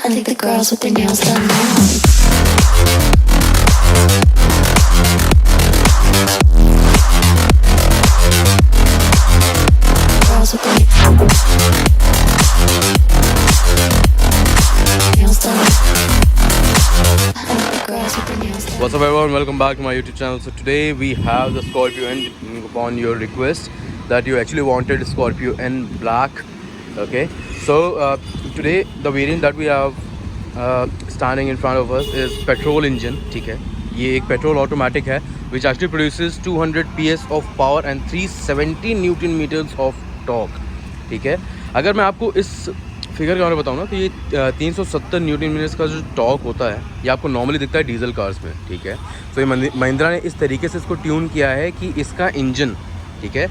I think the girls with their nails done now. Girls with their nails done. I think the girls with their nails done. What's up everyone, welcome back to my YouTube channel. So today we have the Scorpio N upon your request that you actually wanted Scorpio N black. Okay, so today the variant that we have standing in front of us is petrol engine. ठीक है, ये एक petrol automatic है which actually produces 200 PS of power and 370 Newton meters of torque. ठीक है, अगर मैं आपको इस फिगर के बारे में बताऊँ ना तो ये 370 न्यूटन मीटर्स का जो टॉर्क होता है ये आपको नॉर्मली दिखता है डीजल कार्स में. ठीक है, तो ये महिंद्रा ने इस तरीके से इसको ट्यून किया है कि इसका इंजन, ठीक है,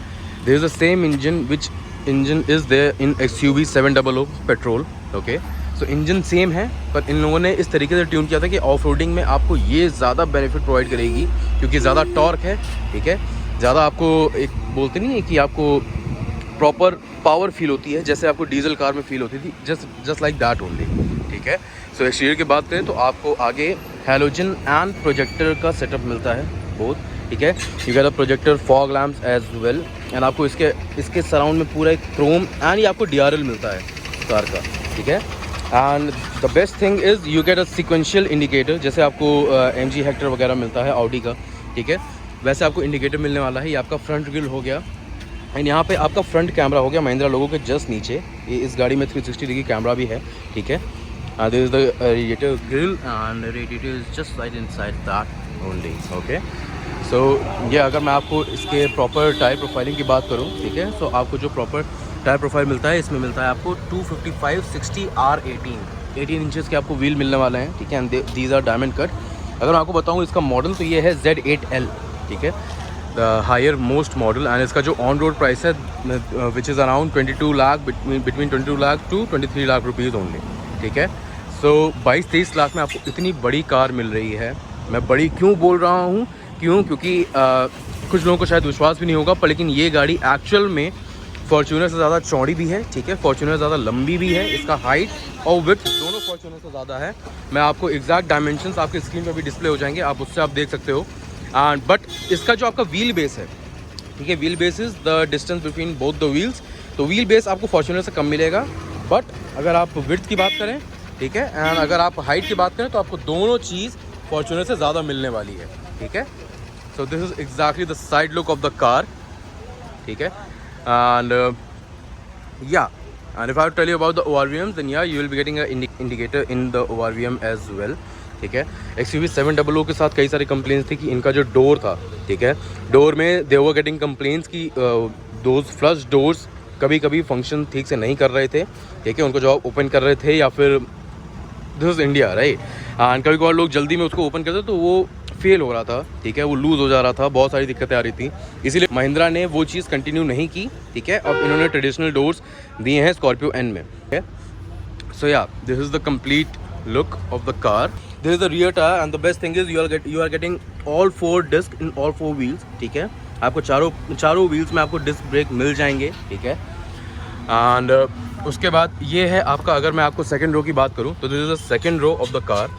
there is the same engine which engine is there in XUV 700 petrol. Okay, so engine same है पर इन लोगों ने इस तरीके से ट्यून किया था कि ऑफ रोडिंग में आपको ये ज़्यादा बेनिफिट प्रोवाइड करेगी क्योंकि ज़्यादा टॉर्क है. ठीक है, ज़्यादा आपको एक बोलते नहीं है कि आपको प्रॉपर पावर फील होती है जैसे आपको डीजल कार में फील होती थी, जस्ट लाइक दैट ओनली. ठीक है, सो एक्सटीरियर की बात करें तो आपको आगे हैलोजन एंड प्रोजेक्टर का सेटअप मिलता है बोथ. ठीक है, you get a projector, fog lamps as well and आपको इसके सराउंड में पूरा एक क्रोम एंड ये आपको DRL मिलता है कार का. ठीक है, and the best thing is you get a sequential indicator जैसे आपको MG हेक्टर वगैरह मिलता है ऑडी का. ठीक है, वैसे आपको इंडिकेटर मिलने वाला है. ये आपका फ्रंट ग्रिल हो गया एंड यहाँ पे आपका फ्रंट कैमरा हो गया महिंद्रा लोगों के जस्ट नीचे. ये इस गाड़ी में 360 डिग्री कैमरा भी है. ठीक है, this is the radiator grille and radiator is just right inside that only. Okay, so ये अगर मैं आपको इसके प्रॉपर टायर प्रोफाइलिंग की बात करूँ, ठीक है, सो आपको जो प्रॉपर टायर प्रोफाइल मिलता है इसमें मिलता है आपको 255/60 R18 इंचेस के आपको व्हील मिलने वाले हैं. ठीक है, and these are diamond cut. अगर मैं आपको बताऊँ इसका मॉडल तो ये है Z8L. ठीक है, the higher most model and इसका जो ऑन रोड प्राइस है which is around 22 lakh, between 22 lakh to 23 lakh rupees only. ठीक है, सो 22-23 लाख में आपको इतनी बड़ी कार मिल रही है. मैं बड़ी क्यों बोल रहा हूँ, क्योंकि कुछ लोगों को शायद विश्वास भी नहीं होगा पर लेकिन ये गाड़ी एक्चुअल में फॉर्च्यूनर से ज़्यादा चौड़ी भी है. ठीक है, फॉर्च्यूनर ज़्यादा लंबी भी है. इसका हाइट और विड्थ दोनों फॉर्च्यूनर से ज़्यादा है. मैं आपको एग्जैक्ट डायमेंशंस आपके स्क्रीन पर भी डिस्प्ले हो जाएंगे, आप उससे आप देख सकते हो. एंड बट इसका जो आपका व्हील बेस है, ठीक है, wheel base is the distance between both the wheels. तो व्हील बेस आपको फॉर्च्यूनर से कम मिलेगा बट अगर आप विड्थ की बात करें, ठीक है, एंड अगर आप हाइट की बात करें तो आपको दोनों चीज़ फॉर्च्यूनर से ज़्यादा मिलने वाली है. ठीक है, so this is exactly the side look of the car. ठीक है, and yeah, and if I tell you about the ORVMs then yeah you will be getting a indicator in the ORVM as well. ठीक है, XUV 700 के साथ कई सारी complaints थी कि इनका जो डोर था, ठीक है, डोर में दे वर गेटिंग कंप्लेंट्स कि दोज फ्लश डोर्स कभी कभी फंक्शन ठीक से नहीं कर रहे थे. ठीक है, उनको जो आप ओपन कर रहे थे या फिर this is India right, and कभी कभार लोग जल्दी में उसको ओपन करते तो वो फेल हो रहा था. ठीक है, वो लूज़ हो जा रहा था, बहुत सारी दिक्कतें आ रही थी. इसीलिए महिंद्रा ने वो चीज़ कंटिन्यू नहीं की. ठीक है, अब इन्होंने ट्रेडिशनल डोर्स दिए हैं स्कॉर्पियो एन में. ठीक है, सो या this is the complete look of the car. This is the rear tyre and the best thing is you are getting all 4 disc in all 4 wheels. ठीक है, आपको चारों व्हील्स में आपको डिस्क ब्रेक मिल जाएंगे. ठीक है, एंड उसके बाद ये है आपका, अगर मैं आपको सेकेंड रो की बात करूँ तो this is the second row of the car.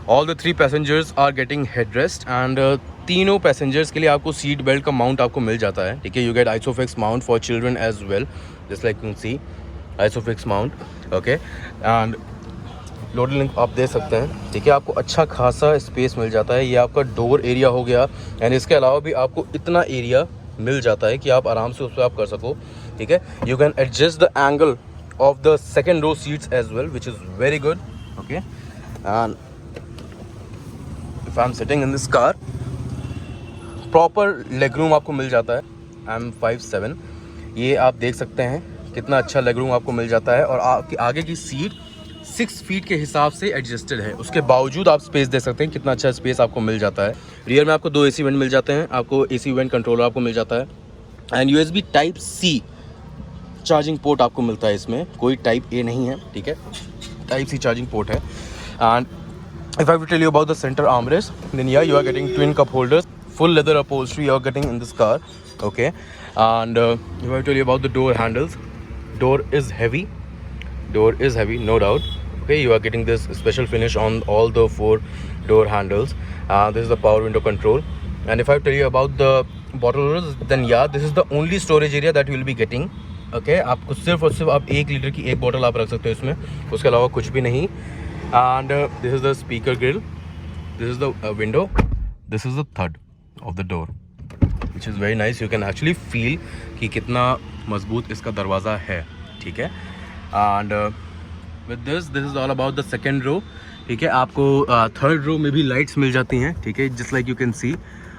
All the 3 passengers are getting headrest and तीनों पैसेंजर्स के लिए आपको सीट बेल्ट का माउंट आपको मिल जाता है. ठीक है, you get isofix mount for children as well, just like you see isofix mount. Okay, and loading link आप दे सकते हैं. ठीक है, आपको अच्छा खासा स्पेस मिल जाता है. ये आपका डोर एरिया हो गया एंड इसके अलावा भी आपको इतना एरिया मिल जाता है कि आप आराम से उस पर आप कर सको. ठीक है, you can adjust the angle of the second row seats as well which is very good. Okay, and if I am sitting in this car proper leg room आपको मिल जाता है. आई एम 5'7", ये आप देख सकते हैं कितना अच्छा लेग रूम आपको मिल जाता है. और आपकी आगे की सीट 6 फीट के हिसाब से एडजस्टेड है, उसके बावजूद आप स्पेस देख सकते हैं कितना अच्छा स्पेस आपको मिल जाता है. रियर में आपको 2 AC वेंट मिल जाते हैं, आपको AC वेंट कंट्रोलर आपको मिल जाता है and USB Type-C charging port आपको मिलता है. इसमें कोई Type-A नहीं है. ठीक है, Type-C चार्जिंग पोर्ट है. And if I will tell you about the center armrest, then yeah, you are getting twin cup holders, full leather upholstery you are getting in this car. Okay, and if I will tell you about the door handles, door is heavy, no doubt. Okay, you are getting this special finish on all the 4 door handles. This is the power window control. And if I tell you about the bottle holders, then yeah, this is the only storage area that you will be getting. Okay, आपको सिर्फ और सिर्फ आप 1 litre की एक bottle आप रख सकते हो इसमें, उसके अलावा कुछ भी नहीं. And this is the speaker grill. This is the window. This is the third of the door, which is very nice. You can actually feel कि कितना मजबूत इसका दरवाज़ा है. ठीक है. And with this is all about the second row. ठीक है, आपको थर्ड रो में भी लाइट्स मिल जाती हैं. ठीक है, just like you can see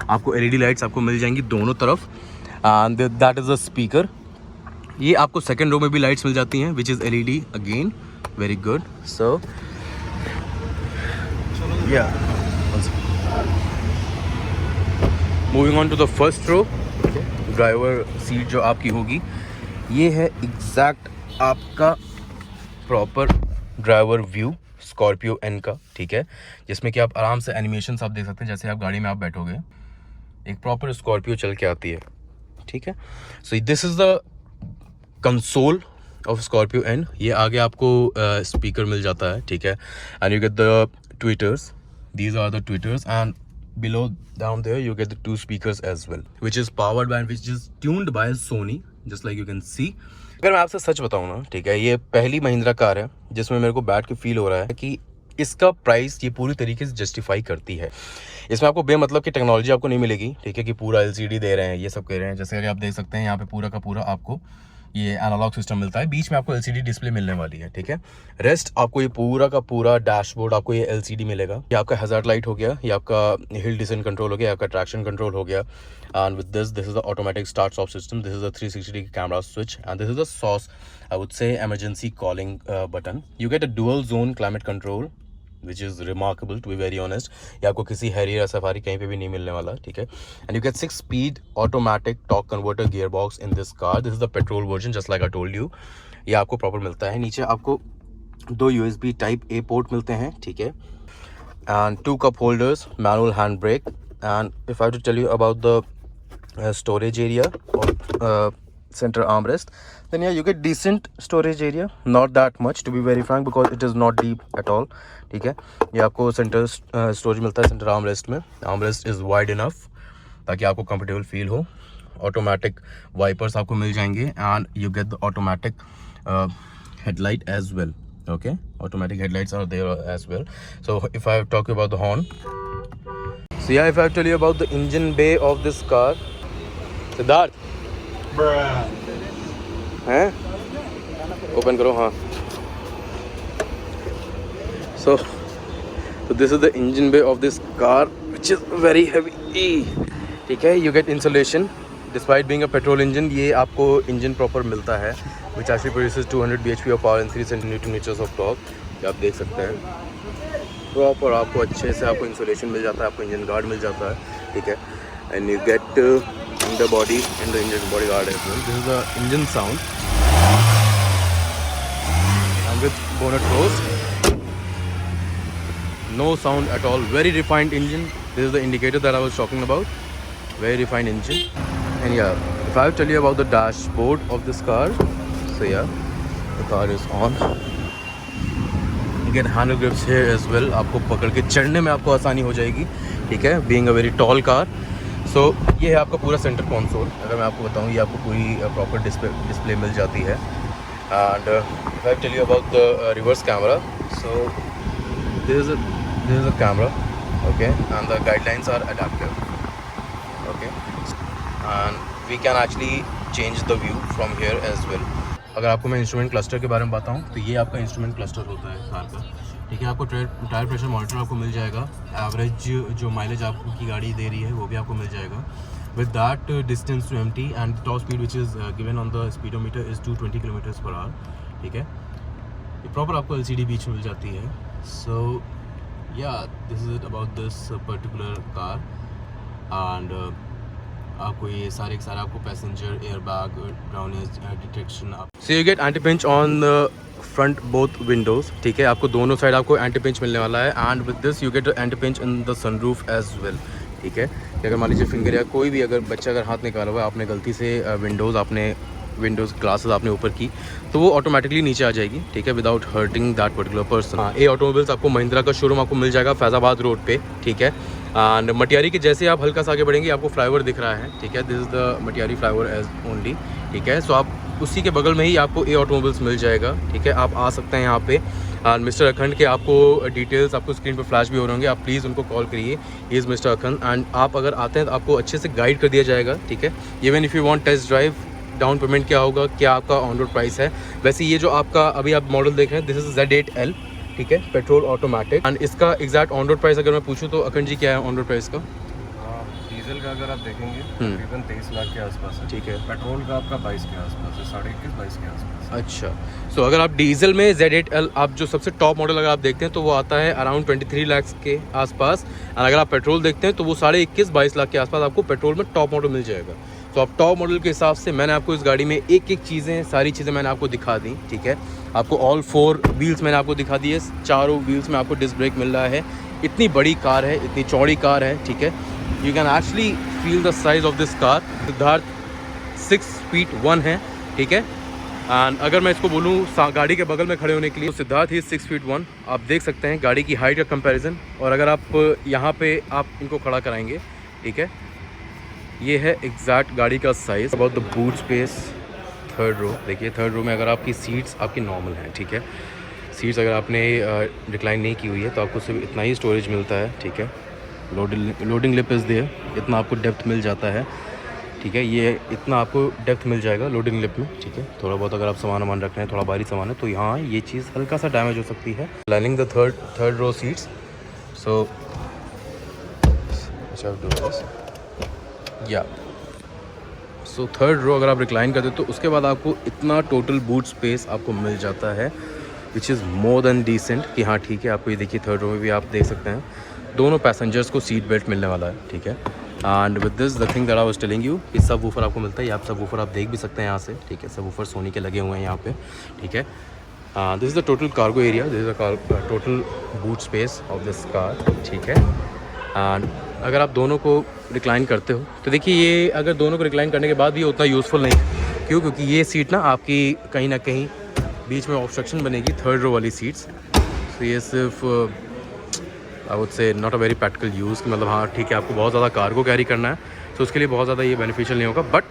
आपको एलईडी लाइट्स आपको मिल जाएंगी दोनों तरफ. And that is a speaker. ये आपको सेकेंड रो में भी लाइट्स मिल जाती हैं which is LED again. Very good. So yeah moving on to the first row. Driver seat जो आपकी होगी ये है एग्जैक्ट आपका proper driver view Scorpio N का. ठीक है, जिसमें कि आप आराम से एनिमेशंस आप देख सकते हैं जैसे आप गाड़ी में आप बैठोगे एक प्रॉपर स्कॉर्पियो चल के आती है. ठीक है, so this is the console of Scorpio N. ये आगे आपको स्पीकर मिल जाता है. ठीक है, and you get the tweeters. These are the tweeters and below down there you get the 2 speakers as well, which is powered by and which is tuned by Sony, just like you can see. अगर मैं आपसे सच बताऊं ना, ठीक है, ये पहली Mahindra car है जिसमें मेरे को बैठ के फील हो रहा है कि इसका प्राइस ये पूरी तरीके से जस्टिफाई करती है. इसमें आपको बेमतलब की टेक्नोलॉजी आपको नहीं मिलेगी. ठीक है, कि पूरा LCD दे रहे हैं ये सब कह रहे हैं. जैसे कि आप देख सकते हैं यहाँ पे पूरा का पूरा आपको ये एनालॉग सिस्टम मिलता है, बीच में आपको LCD डिस्प्ले मिलने वाली है. ठीक है, रेस्ट आपको ये पूरा का पूरा डैशबोर्ड आपको ये LCD मिलेगा. ये आपका हैजार्ड लाइट हो गया, ये आपका हिल डिसेंट कंट्रोल हो गया, आपका ट्रैक्शन कंट्रोल हो गया. And with this is the automatic start stop system. This is the 360 camera switch and this is the sauce I would say emergency calling button. You get a dual zone climate control which is remarkable to be very honest. ये आपको किसी Harrier safari कहीं पे भी नहीं मिलने वाला. ठीक है, and you get 6-speed automatic torque converter gearbox in this car. This is the petrol version just like I told you. ये आपको प्रॉपर मिलता है. नीचे आपको 2 USB type A पोर्ट मिलते हैं. ठीक है, and 2 cup holders, manual hand brake. And if I have to tell you about the storage area or center armrest, then yeah, you get decent storage area, not that much to be very frank because it is not deep at all. ठीक है, ये आपको centre storage मिलता है centre armrest में. Armrest is wide enough ताकि आपको comfortable feel हो. ऑटोमेटिक वाइपर्स आपको मिल जाएंगे and you get the automatic headlight as well. Okay, automatic headlights are there as well. So if I talk about the horn, so yeah if I tell you about the engine bay of this car. Siddharth हैं, open करो. हाँ, so this is the engine bay of this car which is very heavy. ठीक है, you get insulation despite being a petrol engine. ये आपको engine proper मिलता है which actually produces 200 bhp of power and 3 Nm of torque. ये आप देख सकते हैं प्रॉपर आपको अच्छे से आपको इंसुलेशन मिल जाता है, आपको इंजन गार्ड मिल जाता है. ठीक है, and you get in the body and the engine body guard as well. This is the engine sound and with bonnet closed, no sound at all. Very refined engine. This is the indicator that I was talking about. Very refined engine. And yeah, if I tell you about the dashboard of this car, so yeah, the car is on. You get handle grips here as well. आपको पकड़ के चढ़ने में आपको आसानी हो जाएगी. ठीक है, being a very tall car. So ये है आपका पूरा सेंटर कंसोल. अगर मैं आपको बताऊँ ये आपको पूरी प्रॉपर डिस्प्ले मिल जाती है. And if I tell you about the reverse camera, so this is a camera, okay, and the guidelines are adaptive, okay, and we can actually change the view from here as well. अगर आपको मैं instrument cluster के बारे में बताऊं तो ये आपका इंस्ट्रूमेंट क्लस्टर होता है कार का. ठीक है, आपको टायर प्रेशर मॉनिटर आपको मिल जाएगा. एवरेज जो माइलेज आपकी गाड़ी दे रही है वो भी आपको मिल जाएगा. With that distance to empty and top speed which is given on the speedometer is 220 km/h. ठीक है, ये प्रॉपर आपको LCD बीच में मिल जाती है. सो yeah, this is it about this particular car. And आपको ये सारे आपको passenger airbag, ground detection. So you get anti pinch on the front both Windows. ठीक है, आपको दोनों साइड आपको एंटी पिंच मिलने वाला है. And with this you get anti pinch in the sunroof as well. ठीक है, कि अगर मान लीजिए फिंगर या कोई भी अगर बच्चा अगर हाथ निकाला हुआ है, आपने गलती से विंडोज़ आपने विंडोज़ ग्लासेस आपने ऊपर की तो वो ऑटोमेटिकली नीचे आ जाएगी, ठीक है, without hurting that particular person. हाँ, ये ऑटोमोबाइल्स आपको महिंद्रा का शोरूम आपको मिल जाएगा फैज़ाबाद रोड पे, ठीक है। एंड मटियारी के जैसे आप हल्का सा आगे बढ़ेंगे आपको फ्लाईओवर दिख रहा है, ठीक है, this is the Matiyari flyover as only, ठीक है। सो आप उसी के बगल में ही आपको ए ऑटोमोबाइल्स मिल जाएगा, ठीक है। आप आ सकते हैं यहाँ पे। एंड मिस्टर अखंड के आपको डिटेल्स आपको स्क्रीन पर फ्लैश भी हो रहे होंगे, आप प्लीज़ उनको कॉल करिए, ही इज़ मिस्टर अखंड। एंड आप अगर आते हैं तो आपको अच्छे से गाइड कर दिया जाएगा, ठीक है। Even if you want test drive, down payment क्या होगा, क्या आपका ऑन रोड प्राइस है। वैसे ये जो आपका अभी आप मॉडल देख रहे हैं दिस इज़ Z8L, ठीक है, पेट्रोल ऑटोमेटिक। एंड इसका एग्जैक्ट ऑन रोड प्राइस अगर मैं पूछूँ तो अखंड जी क्या है ऑन रोड प्राइस का? डीजल का अगर आप देखेंगे तकरीबन 23 लाख के आसपास है, ठीक है। पेट्रोल का आपका 22 के आसपास है, 21.5-22 के आसपास। अच्छा, सो अगर आप डीजल में Z8L आप जो सबसे टॉप मॉडल अगर आप देखते हैं तो वो आता है अराउंड 23 लाख के आसपास। और अगर आप पेट्रोल देखते हैं तो वो 21.5-22 लाख के आसपास आपको पेट्रोल में टॉप मॉडल मिल जाएगा। तो आप टॉप मॉडल के हिसाब से मैंने आपको इस गाड़ी में एक एक चीज़ें, सारी चीज़ें मैंने आपको दिखा दी, ठीक है। आपको ऑल 4 व्हील्स मैंने आपको दिखा दिए, चारों व्हील्स में आपको डिस्क ब्रेक मिल रहा है। इतनी बड़ी कार है, इतनी चौड़ी कार है, ठीक है। You can actually feel the size of this car. Siddharth 6 feet 1 है, ठीक है। एंड अगर मैं इसको बोलूँ गाड़ी के बगल में खड़े होने के लिए तो सिद्धार्थ ही 6 फीट 1। आप देख सकते हैं गाड़ी की हाइट का कंपैरिजन। और अगर आप यहाँ पे आप इनको खड़ा कराएंगे, ठीक है, ये है एग्जैक्ट गाड़ी का size. About the boot space, third row देखिए, थर्ड रो में अगर आपकी सीट्स आपकी नॉर्मल हैं, ठीक है, सीट्स अगर आपने डिक्लाइन नहीं की हुई है तो आपको सिर्फ इतना ही स्टोरेज मिलता है, ठीक है। लोडिंग लिप इज़ देयर, इतना आपको डेप्थ मिल जाता है, ठीक है। ये इतना आपको डेप्थ मिल जाएगा लोडिंग लिप में, ठीक है। थोड़ा बहुत अगर आप सामान रख रहे हैं, थोड़ा भारी सामान है तो यहाँ ये चीज़ हल्का सा डैमेज हो सकती है। Lining the third row seats, so yeah so third row अगर आप रिक्लाइन करते तो उसके बाद आपको इतना टोटल बूट स्पेस आपको मिल जाता है which is more than decent कि हाँ ठीक है। आपको ये देखिए थर्ड रो में भी आप देख सकते हैं दोनों पैसेंजर्स को सीट बेल्ट मिलने वाला है, ठीक है। And with this the thing that I was telling you कि सब वूफर आपको मिलता है। आप सब वूफर आप देख भी सकते हैं यहाँ से, ठीक है। सब वूफर सोनी के लगे हुए हैं यहाँ पे, ठीक है। This is the total cargo area, this is the total boot space of this car, ठीक है। एंड अगर आप दोनों को रिक्लाइन करते हो तो देखिए ये अगर दोनों को रिक्लाइन करने के बाद भी उतना यूज़फुल नहीं है। क्यों? क्योंकि ये सीट ना आपकी कहीं ना कहीं बीच में ऑब्स्ट्रक्शन बनेगी थर्ड रो वाली सीट्स। तो ये सिर्फ I would say not a very practical use कि मतलब हाँ ठीक है आपको बहुत ज़्यादा कार्गो कैरी करना है तो उसके लिए बहुत ज़्यादा ये बेनिफिशियल नहीं होगा, but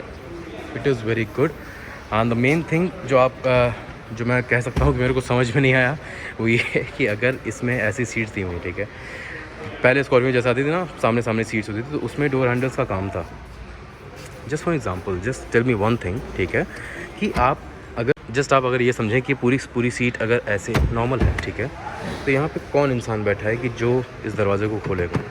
it is very good. And the main thing जो मैं कह सकता हूँ कि मेरे को समझ में नहीं आया वो ये है कि अगर इसमें ऐसी सीट्स दी हुई, ठीक है, पहले स्कॉर्पियो जैसे आती थी ना सामने सीट्स होती थी तो उसमें डोर हैंडल्स का काम था। Just for example just tell me one thing, ठीक है, कि आप अगर ये समझें कि पूरी सीट अगर ऐसे नॉर्मल है, ठीक है, तो यहाँ पे कौन इंसान बैठा है कि जो इस दरवाजे को खोलेगा?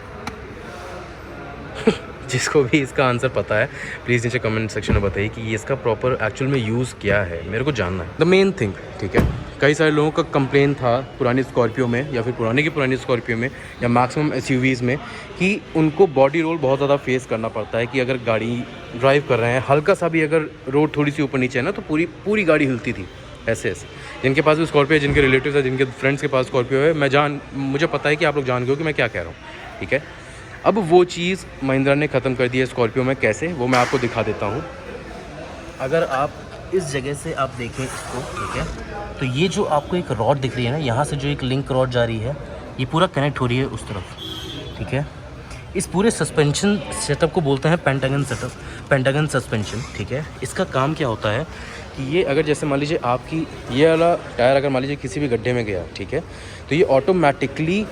जिसको भी इसका आंसर पता है प्लीज़ नीचे कमेंट सेक्शन में बताइए कि ये इसका प्रॉपर एक्चुअल में यूज़ क्या है, मेरे को जानना है। द मेन थिंग, ठीक है, कई सारे लोगों का कंप्लेन था पुरानी स्कॉर्पियो में या फिर पुरानी स्कॉर्पियो में या मैक्सिमम एसयूवीज़ में कि उनको बॉडी रोल बहुत ज़्यादा फेस करना पड़ता है कि अगर गाड़ी ड्राइव कर रहे हैं हल्का सा भी अगर रोड थोड़ी सी ऊपर नीचे है ना तो पूरी गाड़ी हिलती थी ऐसे। जिनके पास भी स्कॉर्पियो है, जिनके रिलेटिव्स है, जिनके फ्रेंड्स के पास स्कॉर्पियो है, मुझे पता है कि आप लोग जान गए हो कि मैं क्या कह रहा हूँ, ठीक है। अब वो चीज़ महिंद्रा ने ख़त्म कर दी है स्कॉर्पियो में। कैसे, वो मैं आपको दिखा देता हूँ। अगर आप इस जगह से आप देखें इसको, ठीक है, तो ये जो आपको एक रॉड दिख रही है ना, यहाँ से जो एक लिंक रॉड जा रही है ये पूरा कनेक्ट हो रही है उस तरफ, ठीक है। इस पूरे सस्पेंशन सेटअप को बोलते हैं पेंटागन सस्पेंशन, ठीक है। इसका काम क्या होता है कि ये अगर जैसे मान लीजिए आपकी ये वाला टायर अगर मान लीजिए किसी भी गड्ढे में गया, ठीक है, तो ये ऑटोमेटिकली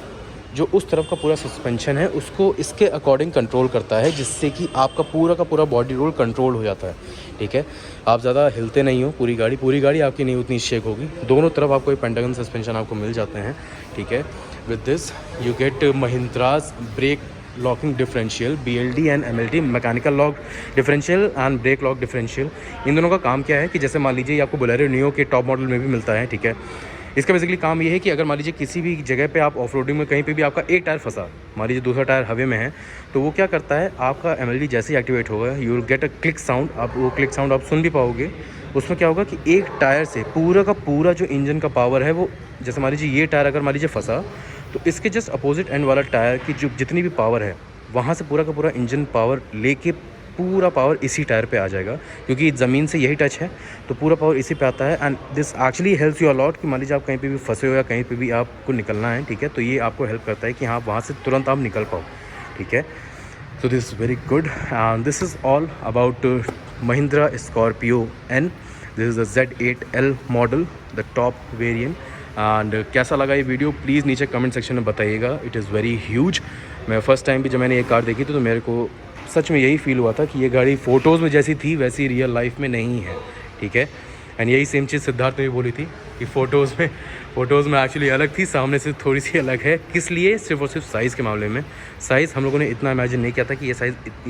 जो उस तरफ का पूरा सस्पेंशन है उसको इसके अकॉर्डिंग कंट्रोल करता है, जिससे कि आपका पूरा का पूरा बॉडी रोल कंट्रोल हो जाता है, ठीक है। आप ज़्यादा हिलते नहीं हो, पूरी गाड़ी आपकी नहीं उतनी शेक होगी। दोनों तरफ आपको ये पेंटागन सस्पेंशन आपको मिल जाते हैं, ठीक है। With this you get Mahindra's brake locking differential, BLD and MLD, mechanical lock differential and brake lock differential. इन दोनों का काम क्या है कि जैसे मान लीजिए आपको बोलेरो नियो के टॉप मॉडल में भी मिलता है, ठीक है। इसका बेसिकली काम ये है कि अगर मान लीजिए किसी भी जगह पे आप ऑफ रोडिंग में कहीं पे भी आपका एक टायर फंसा, मान लीजिए दूसरा टायर हवे में है, तो वो क्या करता है आपका MLD जैसे ही एक्टिवेट होगा you will get a click sound. आप वो क्लिक साउंड आप सुन भी पाओगे। उसमें क्या होगा कि एक टायर से पूरा का पूरा जो इंजन का पावर है वो, जैसे मान लीजिए ये टायर अगर मान लीजिए फंसा तो इसके जस्ट अपोजिट एंड वाला टायर की जो जितनी भी पावर है वहाँ से पूरा का पूरा इंजन पावर लेके पूरा पावर इसी टायर पे आ जाएगा, क्योंकि ज़मीन से यही टच है तो पूरा पावर इसी पे आता है। And this actually helps you a lot कि मान लीजिए आप कहीं पे भी फंसे हो या कहीं पे भी आपको निकलना है, ठीक है, तो ये आपको हेल्प करता है कि हाँ वहाँ से तुरंत आप निकल पाओ, ठीक है। So this is very good, and this is all about Mahindra Scorpio N. This is the Z8L model, the top variant. And कैसा लगा ये वीडियो प्लीज़ नीचे कमेंट सेक्शन में बताइएगा। It is very huge. मैं फ़र्स्ट टाइम भी जब मैंने ये कार देखी थी तो मेरे को सच में यही फील हुआ था कि ये गाड़ी फ़ोटोज़ में जैसी थी वैसी रियल लाइफ में नहीं है, ठीक है। एंड यही सेम चीज़ सिद्धार्थ ने भी बोली थी कि फ़ोटोज़ में एक्चुअली अलग थी, सामने से थोड़ी सी अलग है। किस लिए? सिर्फ और सिर्फ साइज़ के मामले में। साइज़ हम लोगों ने इतना इमेजिन नहीं किया था कि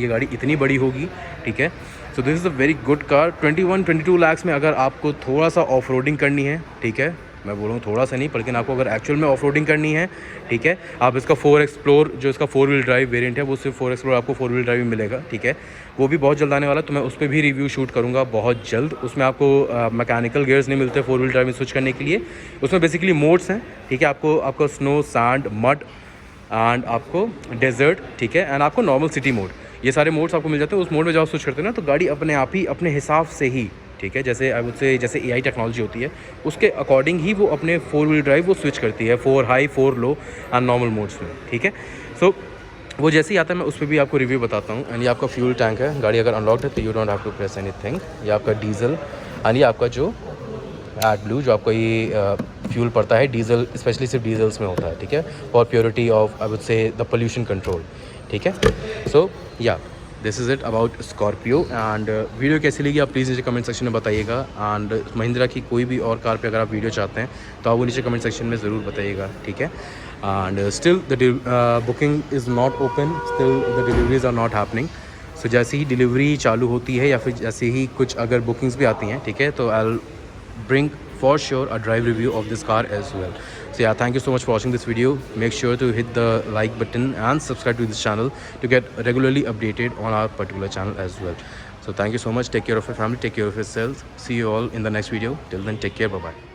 ये गाड़ी इतनी बड़ी होगी, ठीक है। So this is a very good car. 21-22 lakh में अगर आपको थोड़ा सा ऑफ रोडिंग करनी है, ठीक है, मैं बोलूँ थोड़ा सा नहीं, लेकिन आपको अगर एक्चुअल में ऑफ रोडिंग करनी है, ठीक है, आप इसका 4 एक्सप्लोर जो इसका 4 व्हील ड्राइव वेरिएंट है वो सिर्फ 4 एक्सप्लोर आपको 4 व्हील ड्राइव में मिलेगा, ठीक है। वो भी बहुत जल्द आने वाला, तो मैं उस पर भी रिव्यू शूट करूँगा बहुत जल्द। उसमें आपको मैकेनिकल गियर्स नहीं मिलते 4 व्हील ड्राइव में स्विच करने के लिए। उसमें बेसिकली मोड्स हैं, ठीक है, आपको स्नो, सैंड, मड एंड आपको डेजर्ट, ठीक है, एंड आपको नॉर्मल सिटी मोड, ये सारे मोड्स आपको मिल जाते हैं। उस मोड में जब आप स्विच करते हैं ना तो गाड़ी अपने आप ही अपने हिसाब से ही, ठीक है, जैसे आई वुड से जैसे AI टेक्नोलॉजी होती है उसके अकॉर्डिंग ही वो अपने 4 व्हील ड्राइव वो स्विच करती है 4 high 4 low and normal modes में, ठीक है। सो वो जैसे ही आता है मैं उस पर भी आपको रिव्यू बताता हूँ। एंड ये आपका फ्यूल टैंक है, गाड़ी अगर अनलॉक्ड है तो you don't have to press anything. ये आपका डीजल एंड ये आपका जो AdBlue जो आपका ये फ्यूल पड़ता है डीजल, स्पेशली सिर्फ डीजल्स में होता है, ठीक है, for purity of I would say the pollution control, ठीक है। सो या this is it about Scorpio. And video कैसी लगी आप प्लीज़ नीचे कमेंट सेक्शन में बताइएगा। एंड महिंद्रा की कोई भी और कार पे अगर आप वीडियो चाहते हैं तो आप वो नीचे कमेंट सेक्शन में ज़रूर बताइएगा, ठीक है। And still the booking is not open, still the deliveries are not happening. So जैसे ही डिलीवरी चालू होती है या फिर जैसे ही कुछ अगर बुकिंग्स भी आती हैं, ठीक है, तो I will bring for sure a drive review of this car as well. So yeah, thank you so much for watching this video. Make sure to hit the like button and subscribe to this channel to get regularly updated on our particular channel as well. So thank you so much. Take care of your family, take care of yourself. See you all in the next video. Till then, take care. Bye bye.